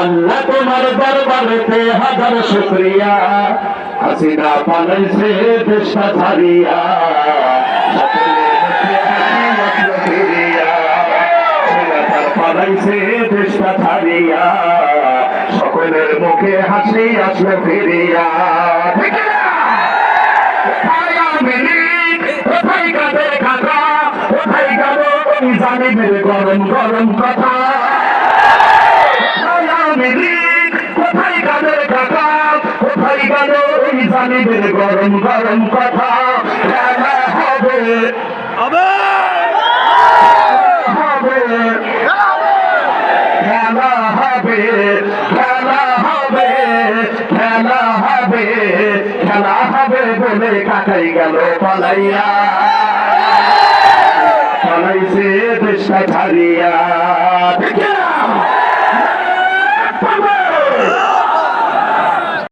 আল্লাহ তোমার দরবারেতে হাজার শুকরিয়া হাসিনা পালাইছে দেশটা ছাড়িয়া পালাইছে দেশটা ছাড়িয়া সকলের মুখে হাসি আসলো ফিরিয়া কোথায় কাদের খাতা কোথায় গেল জানিবের গরম গরম কথা কোথায় কাদের খাতা কোথায় গেল জানিবের গরম গরম কথা খেলা হবে খেলা হবে খেলা হবে খেলা হবে খেলা হবে বলে কাটাই গেল পালাইয়া পালাইছে দেশটা ছাড়িয়া